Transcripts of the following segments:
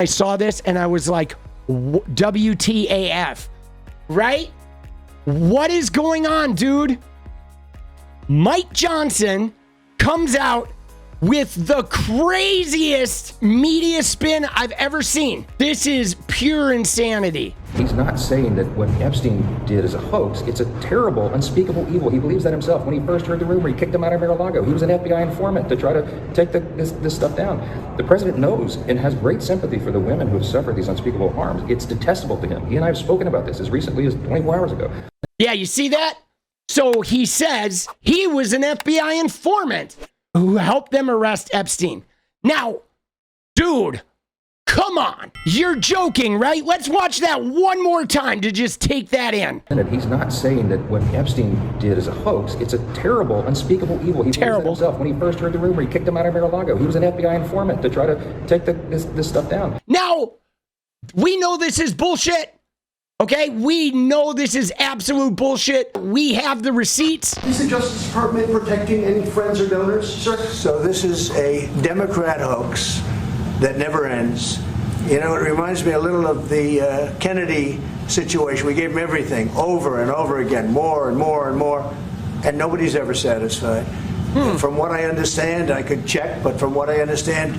I saw this and I was like, WTAF, right? What is going on, dude? Mike Johnson comes out with the craziest media spin I've ever seen. This is pure insanity. He's not saying that what Epstein did is a hoax. It's a terrible, unspeakable evil. He believes that himself. When he first heard the rumor, he kicked him out of Mar-a-Lago. He was an FBI informant to try to take this stuff down. The president knows and has great sympathy for the women who have suffered these unspeakable harms. It's detestable to him. He and I have spoken about this as recently as 24 hours ago. Yeah, you see that? So he says he was an FBI informant who helped them arrest Epstein. Now, dude, come on. You're joking, right? Let's watch that one more time to just take that in. And he's not saying that what Epstein did is a hoax. It's a terrible, unspeakable evil. He believes that himself. When he first heard the rumor, he kicked him out of Mar-a-Lago. He was an FBI informant to try to take this stuff down. Now, we know this is bullshit. Okay, we know this is absolute bullshit. We have the receipts. Is the Justice Department protecting any friends or donors, sir? So this is a Democrat hoax that never ends. You know, it reminds me a little of the Kennedy situation. We gave him everything over and over again, more and more and more, and nobody's ever satisfied. From what I understand, I could check, but from what I understand,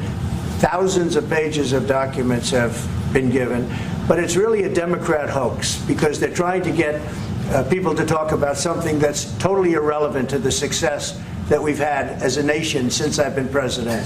thousands of pages of documents have been given. But it's really a Democrat hoax because they're trying to get people to talk about something that's totally irrelevant to the success that we've had as a nation since I've been president.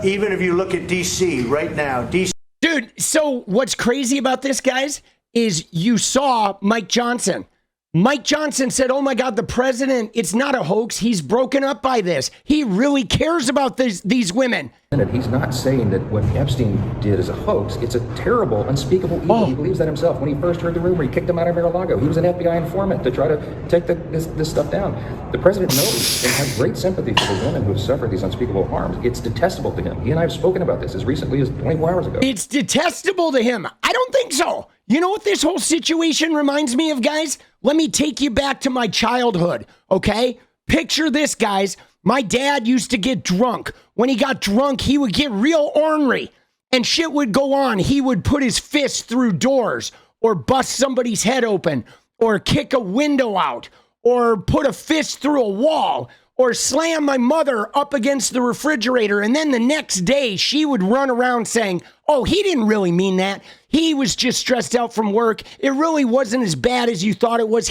Even if you look at D.C. right now, D.C. Dude, so what's crazy about this, guys, is you saw Mike Johnson. Mike Johnson said, oh my God, the president, it's not a hoax. He's broken up by this. He really cares about these women. And he's not saying that what Epstein did is a hoax. It's a terrible, unspeakable evil. He believes that himself. When he first heard the rumor, he kicked him out of Mar-a-Lago. He was an FBI informant to try to take this stuff down. The president knows and has great sympathy for the women who have suffered these unspeakable harms. It's detestable to him. He and I have spoken about this as recently as 24 hours ago. It's detestable to him. I don't think so. You know what this whole situation reminds me of, guys? Let me take you back to my childhood, okay? Picture this, guys. My dad used to get drunk. When he got drunk, he would get real ornery and shit would go on. He would put his fist through doors or bust somebody's head open or kick a window out or put a fist through a wall or slam my mother up against the refrigerator. And then the next day she would run around saying, oh, he didn't really mean that. He was just stressed out from work. It really wasn't as bad as you thought it was.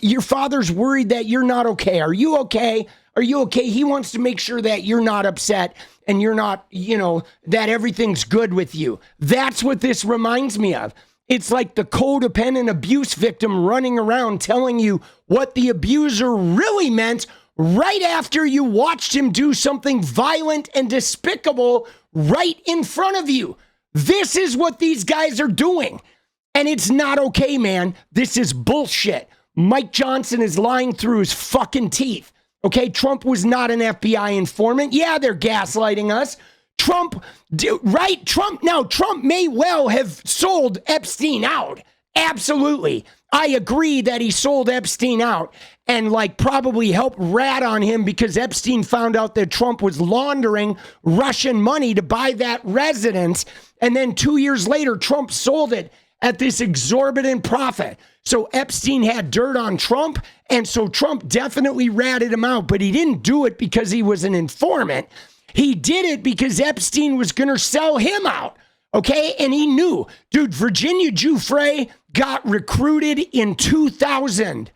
Your father's worried that you're not okay. Are you okay? Are you okay? He wants to make sure that you're not upset and you're not, that everything's good with you. That's what this reminds me of. It's like the codependent abuse victim running around telling you what the abuser really meant right after you watched him do something violent and despicable right in front of you. This is what these guys are doing. And it's not okay, man. This is bullshit. Mike Johnson is lying through his fucking teeth. Okay, Trump was not an FBI informant. Yeah, they're gaslighting us. Trump may well have sold Epstein out. Absolutely. I agree that he sold Epstein out and probably helped rat on him because Epstein found out that Trump was laundering Russian money to buy that residence. And then 2 years later, Trump sold it at this exorbitant profit. So Epstein had dirt on Trump. And so Trump definitely ratted him out, but he didn't do it because he was an informant. He did it because Epstein was going to sell him out. Okay. And he knew, dude, Virginia Giuffre got recruited in 2000.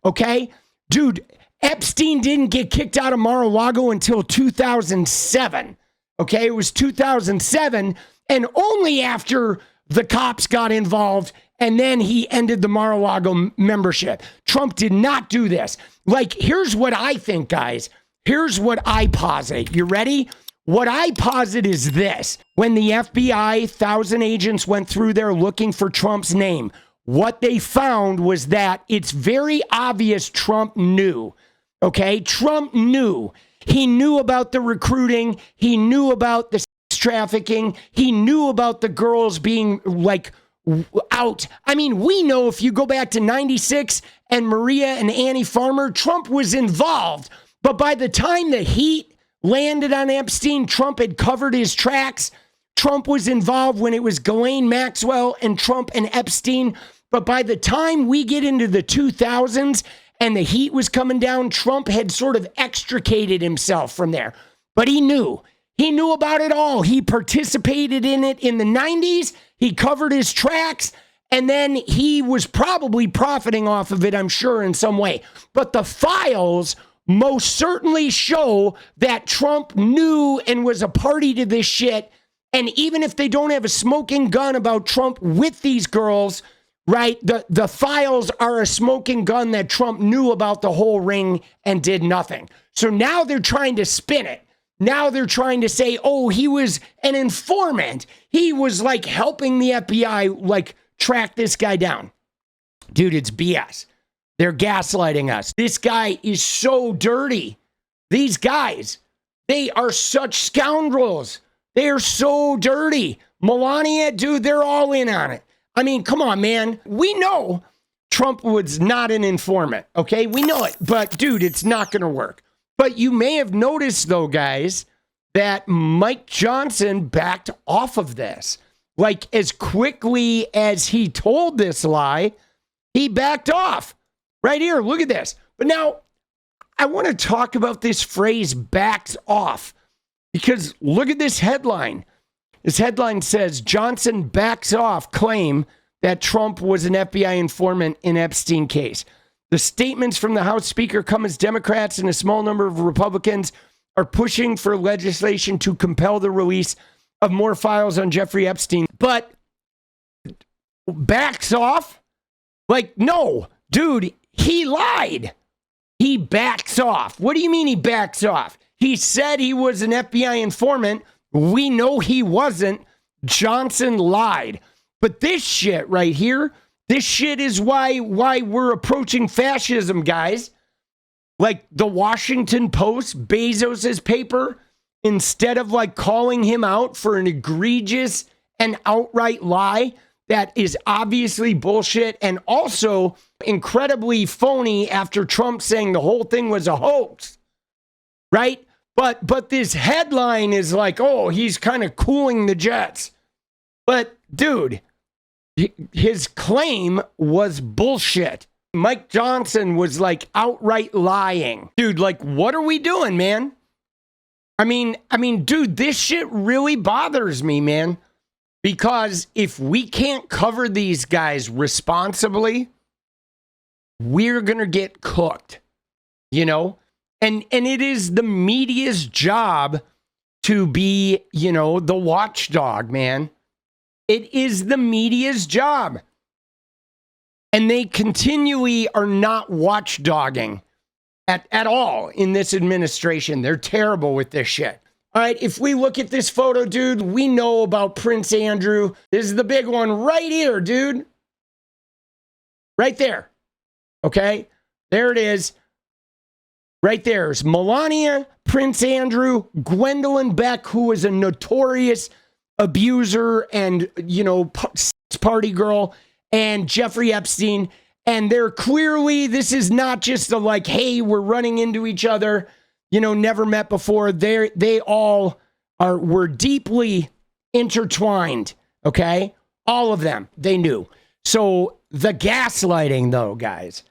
Okay. Dude, Epstein didn't get kicked out of Mar-a-Lago until 2007. Okay. It was 2007. And only after the cops got involved and then he ended the Mar-a-Lago membership. Trump did not do this. Here's what I think, guys. Here's what I posit. You ready? What I posit is this. When the FBI, 1,000 agents went through there looking for Trump's name, what they found was that it's very obvious Trump knew. Okay? Trump knew. He knew about the recruiting. He knew about the sex trafficking. He knew about the girls being out. I mean, we know if you go back to 96 and Maria and Annie Farmer, Trump was involved. But by the time the heat landed on Epstein. Trump had covered his tracks. Trump was involved when it was Ghislaine Maxwell and Trump and Epstein. But by the time we get into the 2000s and the heat was coming down, Trump had sort of extricated himself from there. But he knew. He knew about it all. He participated in it in the 90s. He covered his tracks. And then he was probably profiting off of it, I'm sure, in some way. But the files most certainly show that Trump knew and was a party to this shit. And even if they don't have a smoking gun about Trump with these girls, right, the files are a smoking gun that Trump knew about the whole ring and did nothing. So now they're trying to spin it. Now they're trying to say, oh, he was an informant. He was like helping the FBI, like, track this guy down. Dude, it's BS. They're gaslighting us. This guy is so dirty. These guys, they are such scoundrels. They are so dirty. Melania, dude, they're all in on it. I mean, come on, man. We know Trump was not an informant, okay? We know it. But, dude, it's not going to work. But you may have noticed, though, guys, that Mike Johnson backed off of this. Like, as quickly as he told this lie, he backed off. Right here, look at this. But now, I want to talk about this phrase, backs off. Because look at this headline. This headline says, Johnson backs off claim that Trump was an FBI informant in Epstein case. The statements from the House Speaker come as Democrats and a small number of Republicans are pushing for legislation to compel the release of more files on Jeffrey Epstein. But backs off? Like, no, dude, he lied. He backs off. What do you mean he backs off? He said he was an FBI informant. We know he wasn't. Johnson lied. But this shit right here, this shit is why we're approaching fascism, guys. Like the Washington Post, Bezos's paper, instead of like calling him out for an egregious and outright lie that is obviously bullshit and also incredibly phony after Trump saying the whole thing was a hoax, right? But this headline is like, oh, he's kind of cooling the jets. But dude, his claim was bullshit. Mike Johnson was like outright lying. Dude, like, what are we doing, man? I mean, dude, this shit really bothers me, man. Because if we can't cover these guys responsibly, we're going to get cooked, you know? And it is the media's job to be, you know, the watchdog, man. It is the media's job. And they continually are not watchdogging at all in this administration. They're terrible with this shit. All right, if we look at this photo, dude, we know about Prince Andrew. This is the big one right here, dude. Right there. Okay, there it is. Right there's Melania, Prince Andrew, Gwendolyn Beck, who is a notorious abuser and, you know, party girl, and Jeffrey Epstein. And they're clearly, this is not just a like, hey, we're running into each other, you know, never met before. They all were deeply intertwined, okay? All of them, they knew. So the gaslighting, though, guys,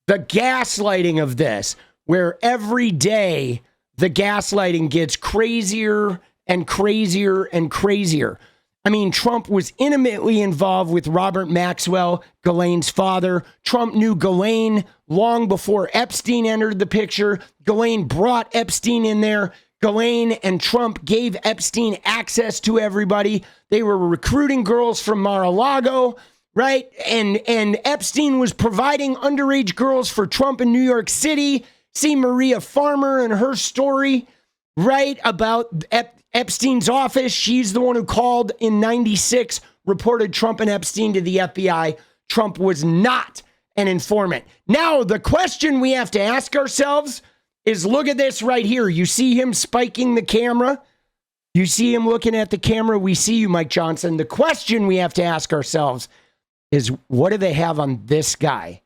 the gaslighting of this, where every day the gaslighting gets crazier and crazier and crazier. I mean, Trump was intimately involved with Robert Maxwell, Ghislaine's father. Trump knew Ghislaine long before Epstein entered the picture. Ghislaine brought Epstein in there. Ghislaine and Trump gave Epstein access to everybody. They were recruiting girls from Mar-a-Lago, right? And Epstein was providing underage girls for Trump in New York City. See Maria Farmer and her story, right, about Epstein's office. She's the one who called in 96, reported Trump and Epstein to the FBI. Trump was not an informant. Now, the question we have to ask ourselves is, look at this right here. You see him spiking the camera? You see him looking at the camera? We see you, Mike Johnson. The question we have to ask ourselves is, what do they have on this guy?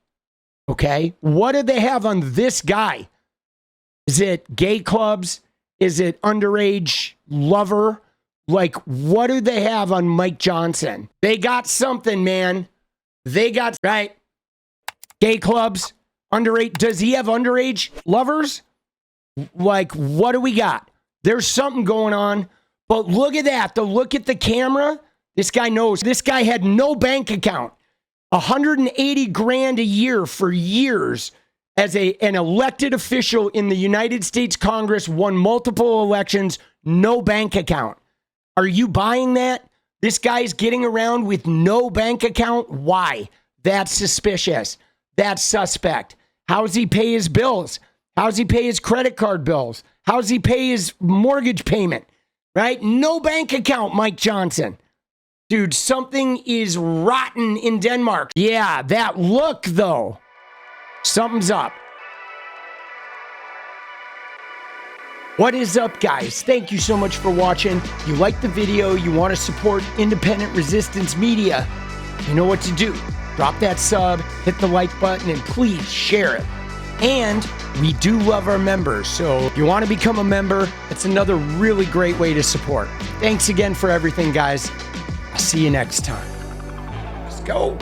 Okay? What do they have on this guy? Is it gay clubs? Is it underage lover? Like, what do they have on Mike Johnson? They got something, man. They got, right? Gay clubs, underage. Does he have underage lovers? Like, what do we got? There's something going on. But look at that. Look at the camera. This guy knows. This guy had no bank account. 180 grand a year for years as an elected official in the United States Congress, won multiple elections, no bank account. Are you buying that? This guy's getting around with no bank account? Why? That's suspicious. That's suspect. How does he pay his bills? How does he pay his credit card bills? How does he pay his mortgage payment? Right? No bank account, Mike Johnson. Dude, something is rotten in Denmark. Yeah, that look, though. Something's up. What is up, guys? Thank you so much for watching. You like the video, you want to support independent resistance media, you know what to do. Drop that sub, hit the like button, and please share it. And we do love our members, so if you want to become a member, it's another really great way to support. Thanks again for everything, guys. I'll see you next time. Let's go.